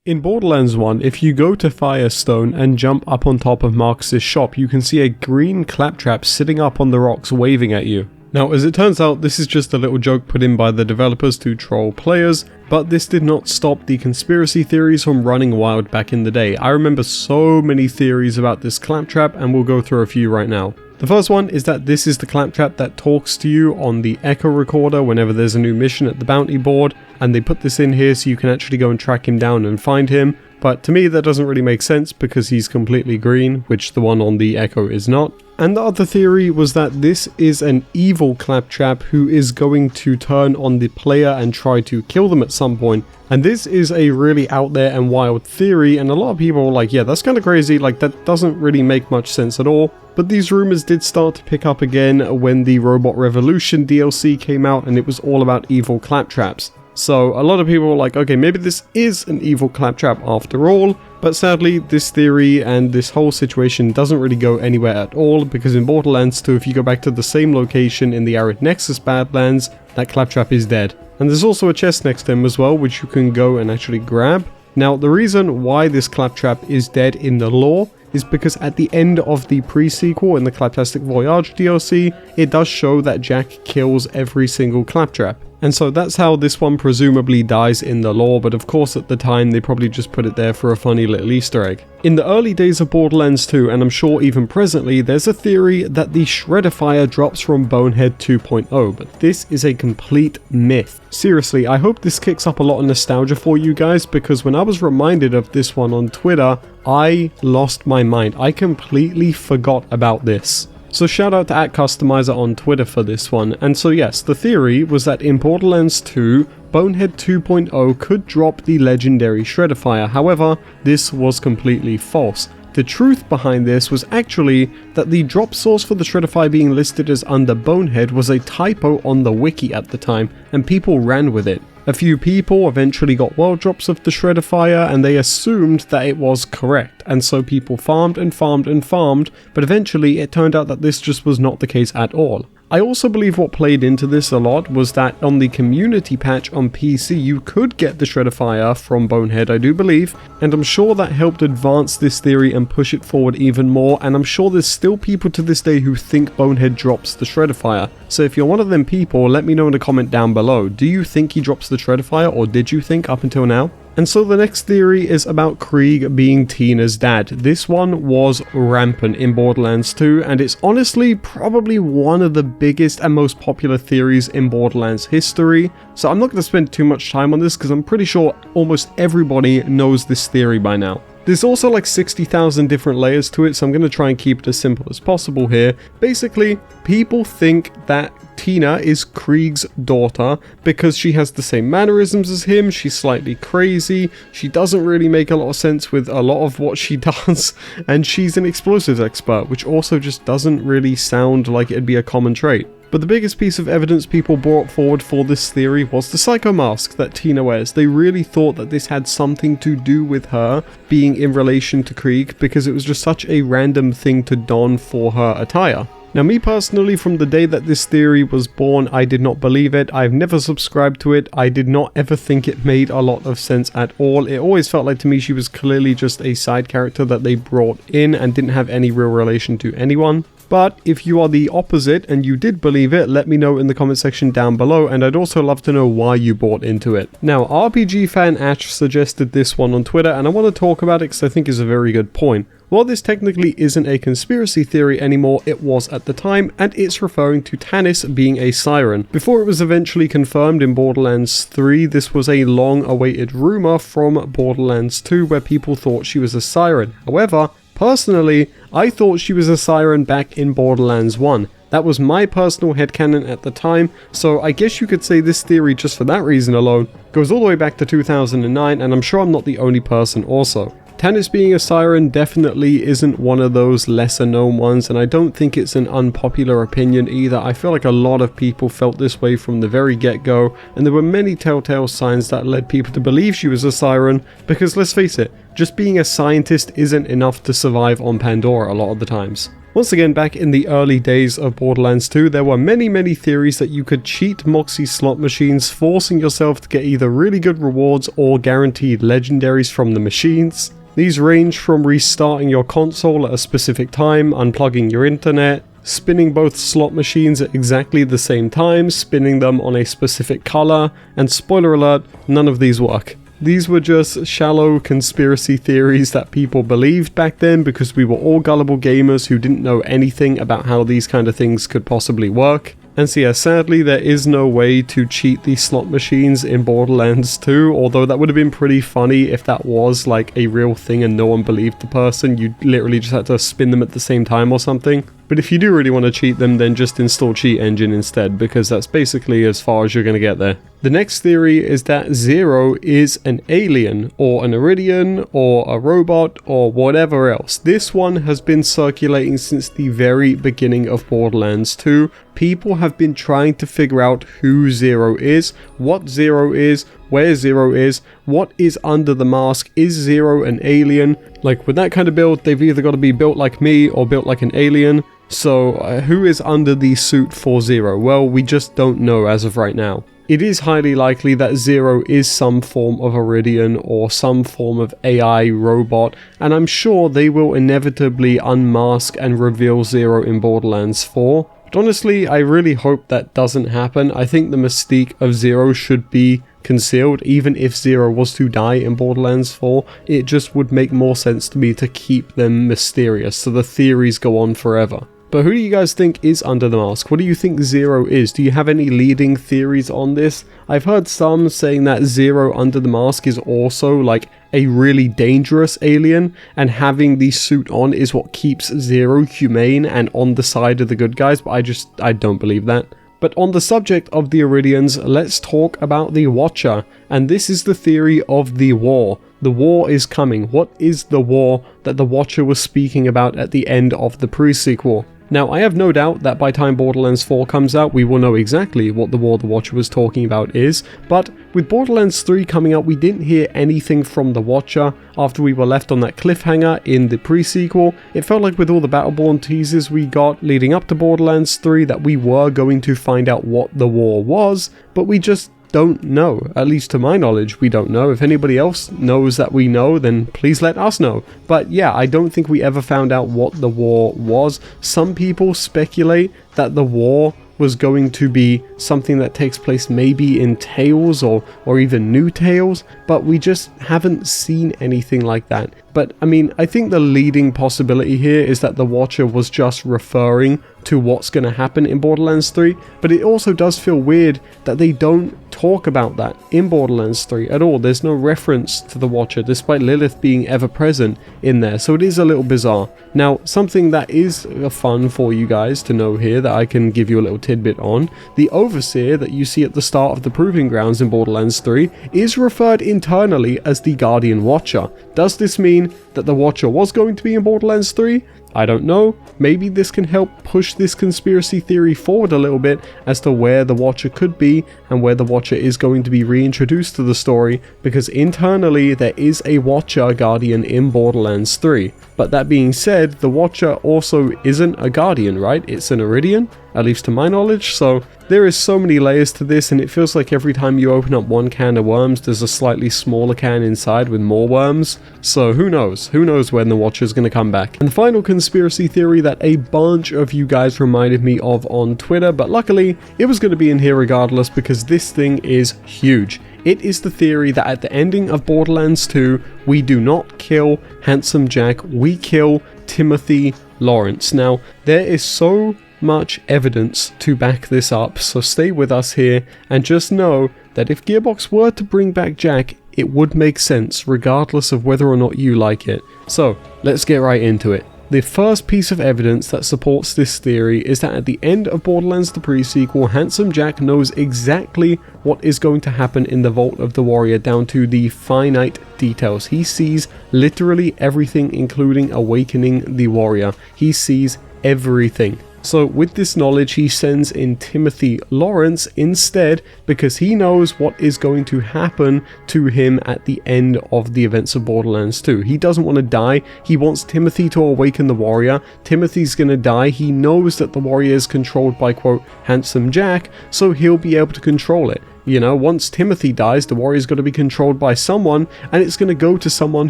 In Borderlands 1, if you go to Firestone and jump up on top of Marcus's shop, you can see a green Claptrap sitting up on the rocks waving at you. Now, as it turns out, this is just a little joke put in by the developers to troll players, but this did not stop the conspiracy theories from running wild back in the day. I remember so many theories about this Claptrap, and we'll go through a few right now. The first one is that this is the Claptrap that talks to you on the echo recorder whenever there's a new mission at the bounty board, and they put this in here so you can actually go and track him down and find him. But to me that doesn't really make sense because he's completely green, which the one on the echo is not. And the other theory was that this is an evil Claptrap who is going to turn on the player and try to kill them at some point. And this is a really out there and wild theory, and a lot of people were like, yeah, that's kind of crazy, like that doesn't really make much sense at all. But these rumors did start to pick up again when the Robot Revolution DLC came out and it was all about evil Claptraps. So a lot of people were like, okay, maybe this is an evil Claptrap after all, but sadly this theory and this whole situation doesn't really go anywhere at all, because in Borderlands 2, if you go back to the same location in the Arid Nexus Badlands, that Claptrap is dead. And there's also a chest next to him as well, which you can go and actually grab. Now, the reason why this Claptrap is dead in the lore is because at the end of the pre-sequel in the Claptastic Voyage DLC, it does show that Jack kills every single Claptrap. And so that's how this one presumably dies in the lore, but of course at the time they probably just put it there for a funny little Easter egg. In the early days of Borderlands 2, and I'm sure even presently, there's a theory that the Shredifier drops from Bonehead 2.0, but this is a complete myth. Seriously, I hope this kicks up a lot of nostalgia for you guys, because when I was reminded of this one on Twitter, I lost my mind. I completely forgot about this. So shout out to @Customizer on Twitter for this one. And so yes, the theory was that in Borderlands 2, Bonehead 2.0 could drop the legendary Shredifier. However, this was completely false. The truth behind this was actually that the drop source for the Shredifier being listed as under Bonehead was a typo on the wiki at the time, and people ran with it. A few people eventually got world drops of the Shredifier and they assumed that it was correct, and so people farmed and farmed and farmed, but eventually it turned out that this just was not the case at all. I also believe what played into this a lot was that on the community patch on PC you could get the Shredifier from Bonehead, I do believe, and I'm sure that helped advance this theory and push it forward even more, and I'm sure there's still people to this day who think Bonehead drops the Shredifier. So if you're one of them people, let me know in a comment down below. Do you think he drops the Shredifier, or did you think up until now? And so the next theory is about Krieg being Tina's dad. This one was rampant in Borderlands 2, and it's honestly probably one of the biggest and most popular theories in Borderlands history. So I'm not going to spend too much time on this because I'm pretty sure almost everybody knows this theory by now. There's also like 60,000 different layers to it, so I'm going to try and keep it as simple as possible here. Basically, people think that Tina is Krieg's daughter because she has the same mannerisms as him, she's slightly crazy, she doesn't really make a lot of sense with a lot of what she does, and she's an explosives expert, which also just doesn't really sound like it'd be a common trait. But the biggest piece of evidence people brought forward for this theory was the psycho mask that Tina wears. They really thought that this had something to do with her being in relation to Krieg because it was just such a random thing to don for her attire. Now, me personally, from the day that this theory was born, I did not believe it. I've never subscribed to it. I did not ever think it made a lot of sense at all. It always felt like to me she was clearly just a side character that they brought in and didn't have any real relation to anyone. But if you are the opposite and you did believe it, let me know in the comment section down below, and I'd also love to know why you bought into it. Now, RPG fan Ash suggested this one on Twitter, and I want to talk about it because I think it's a very good point. While this technically isn't a conspiracy theory anymore, it was at the time, and it's referring to Tannis being a siren. Before it was eventually confirmed in Borderlands 3, this was a long-awaited rumor from Borderlands 2 where people thought she was a siren. However, personally, I thought she was a siren back in Borderlands 1. That was my personal headcanon at the time, so I guess you could say this theory, just for that reason alone, goes all the way back to 2009, and I'm sure I'm not the only person also. Tannis being a siren definitely isn't one of those lesser known ones, and I don't think it's an unpopular opinion either. I feel like a lot of people felt this way from the very get-go, and there were many telltale signs that led people to believe she was a siren, because let's face it, just being a scientist isn't enough to survive on Pandora a lot of the times. Once again, back in the early days of Borderlands 2, there were many theories that you could cheat Moxie slot machines, forcing yourself to get either really good rewards or guaranteed legendaries from the machines. These range from restarting your console at a specific time, unplugging your internet, spinning both slot machines at exactly the same time, spinning them on a specific color, and spoiler alert, none of these work. These were just shallow conspiracy theories that people believed back then because we were all gullible gamers who didn't know anything about how these kind of things could possibly work. And so yeah, sadly there is no way to cheat these slot machines in Borderlands 2, although that would have been pretty funny if that was like a real thing and no one believed the person. You literally just had to spin them at the same time or something. But if you do really want to cheat them, then just install Cheat Engine instead, because that's basically as far as you're going to get there. The next theory is that Zer0 is an alien, or an Eridium, or a robot, or whatever else. This one has been circulating since the very beginning of Borderlands 2. People have been trying to figure out who Zer0 is, what Zer0 is, where Zer0 is, what is under the mask, is Zer0 an alien? Like with that kind of build, they've either got to be built like me or built like an alien. So who is under the suit for Zer0? Well, we just don't know as of right now. It is highly likely that Zer0 is some form of Eridium or some form of AI robot, and I'm sure they will inevitably unmask and reveal Zer0 in Borderlands 4. But honestly, I really hope that doesn't happen. I think the mystique of Zer0 should be concealed. Even if Zer0 was to die in Borderlands 4, it just would make more sense to me to keep them mysterious so the theories go on forever. But who do you guys think is under the mask? What do you think Zer0 is? Do you have any leading theories on this? I've heard some saying that Zer0 under the mask is also like a really dangerous alien, and having the suit on is what keeps Zer0 humane and on the side of the good guys, but I don't believe that. But on the subject of the Eridians, let's talk about the Watcher, and this is the theory of the war. The war is coming. What is the war that the Watcher was speaking about at the end of the pre-sequel? Now, I have no doubt that by time Borderlands 4 comes out, we will know exactly what the war the Watcher was talking about is, but with Borderlands 3 coming out, we didn't hear anything from the Watcher after we were left on that cliffhanger in the pre-sequel. It felt like with all the Battleborn teasers we got leading up to Borderlands 3 that we were going to find out what the war was, but we just don't know. At least to my knowledge, we don't know. If anybody else knows that we know, then please let us know. But yeah, I don't think we ever found out what the war was. Some people speculate that the war was going to be something that takes place maybe in Tales or even New Tales, but we just haven't seen anything like that. But I mean, I think the leading possibility here is that the Watcher was just referring to what's going to happen in Borderlands 3, but it also does feel weird that they don't talk about that in Borderlands 3 at all. There's no reference to the Watcher, despite Lilith being ever present in there, so it is a little bizarre. Now, something that is fun for you guys to know here that I can give you a little tidbit on, the Overseer that you see at the start of the Proving Grounds in Borderlands 3 is referred internally as the Guardian Watcher. Does this mean that the Watcher was going to be in Borderlands 3? I don't know. Maybe this can help push this conspiracy theory forward a little bit as to where the Watcher could be and where the Watcher is going to be reintroduced to the story, because internally there is a Watcher Guardian in Borderlands 3. But that being said, the Watcher also isn't a Guardian, right? It's an Eridium, at least to my knowledge, so there is so many layers to this, and it feels like every time you open up one can of worms, there's a slightly smaller can inside with more worms. So who knows? Who knows when the Watcher's going to come back? And the final conspiracy theory that a bunch of you guys reminded me of on Twitter, but luckily it was going to be in here regardless because this thing is huge. It is the theory that at the ending of Borderlands 2, we do not kill Handsome Jack, we kill Timothy Lawrence. Now, there is so much evidence to back this up, so stay with us here and just know that if Gearbox were to bring back Jack, it would make sense regardless of whether or not you like it. So, let's get right into it. The first piece of evidence that supports this theory is that at the end of Borderlands the pre-sequel, Handsome Jack knows exactly what is going to happen in the Vault of the Warrior down to the finite details. He sees literally everything, including awakening the warrior. He sees everything. So with this knowledge, he sends in Timothy Lawrence instead, because he knows what is going to happen to him at the end of the events of Borderlands 2. He doesn't want to die. He wants Timothy to awaken the warrior. Timothy's gonna die. He knows that the warrior is controlled by, quote, Handsome Jack, so he'll be able to control it. You know, once Timothy dies, the warrior's got to be controlled by someone, and it's going to go to someone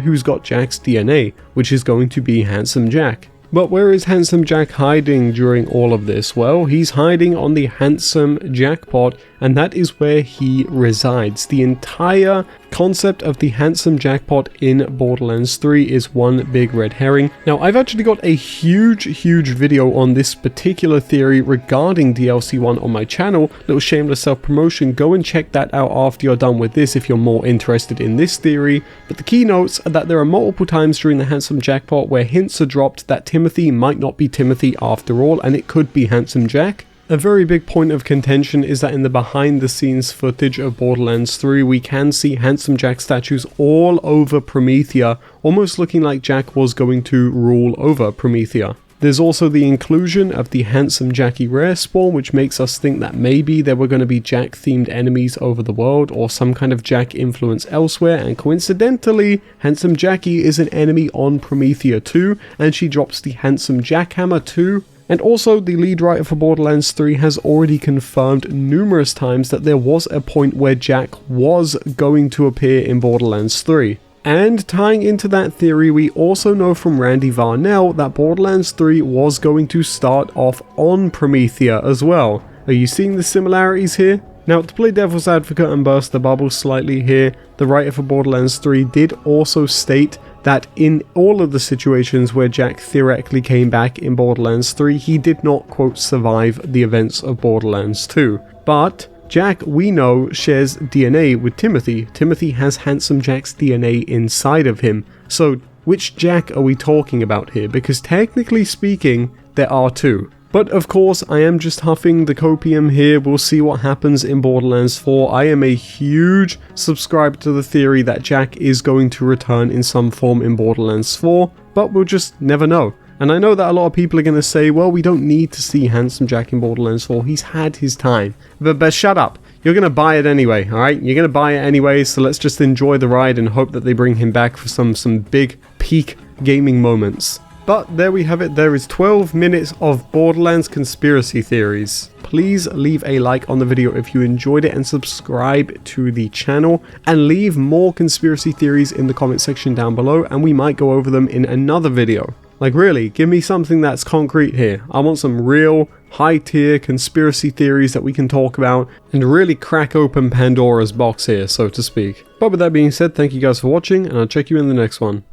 who's got Jack's DNA, which is going to be Handsome Jack. But where is Handsome Jack hiding during all of this? Well, he's hiding on the Handsome Jackpot, and that is where he resides. The entire concept of the Handsome Jackpot in Borderlands 3 is one big red herring. Now, I've actually got a huge video on this particular theory regarding DLC 1 on my channel. Little shameless self-promotion, go and check that out after you're done with this if you're more interested in this theory. But the keynotes are that there are multiple times during the Handsome Jackpot where hints are dropped that Timothy might not be Timothy after all, and it could be Handsome Jack. A very big point of contention is that in the behind the scenes footage of Borderlands 3, we can see Handsome Jack statues all over Promethea, almost looking like Jack was going to rule over Promethea. There's also the inclusion of the Handsome Jackie rare spawn, which makes us think that maybe there were going to be Jack themed enemies over the world, or some kind of Jack influence elsewhere, and coincidentally, Handsome Jackie is an enemy on Promethea too, and she drops the Handsome Jackhammer too. And also, the lead writer for Borderlands 3 has already confirmed numerous times that there was a point where Jack was going to appear in Borderlands 3. And tying into that theory, we also know from Randy Varnell that Borderlands 3 was going to start off on Promethea as well. Are you seeing the similarities here? Now, to play devil's advocate and burst the bubble slightly here, the writer for Borderlands 3 did also state that in all of the situations where Jack theoretically came back in Borderlands 3, he did not, quote, survive the events of Borderlands 2. But Jack, we know, shares DNA with Timothy. Timothy has Handsome Jack's DNA inside of him. So which Jack are we talking about here? Because technically speaking, there are two. But of course, I am just huffing the copium here. We'll see what happens in Borderlands 4. I am a huge subscriber to the theory that Jack is going to return in some form in Borderlands 4, but we'll just never know. And I know that a lot of people are going to say, well, we don't need to see Handsome Jack in Borderlands 4. He's had his time. But shut up. You're going to buy it anyway, alright? You're going to buy it anyway, so let's just enjoy the ride and hope that they bring him back for some big peak gaming moments. But there we have it, there is 12 minutes of Borderlands conspiracy theories. Please leave a like on the video if you enjoyed it and subscribe to the channel, and leave more conspiracy theories in the comment section down below and we might go over them in another video. Like really, give me something that's concrete here. I want some real high tier conspiracy theories that we can talk about and really crack open Pandora's box here, so to speak. But with that being said, thank you guys for watching and I'll check you in the next one.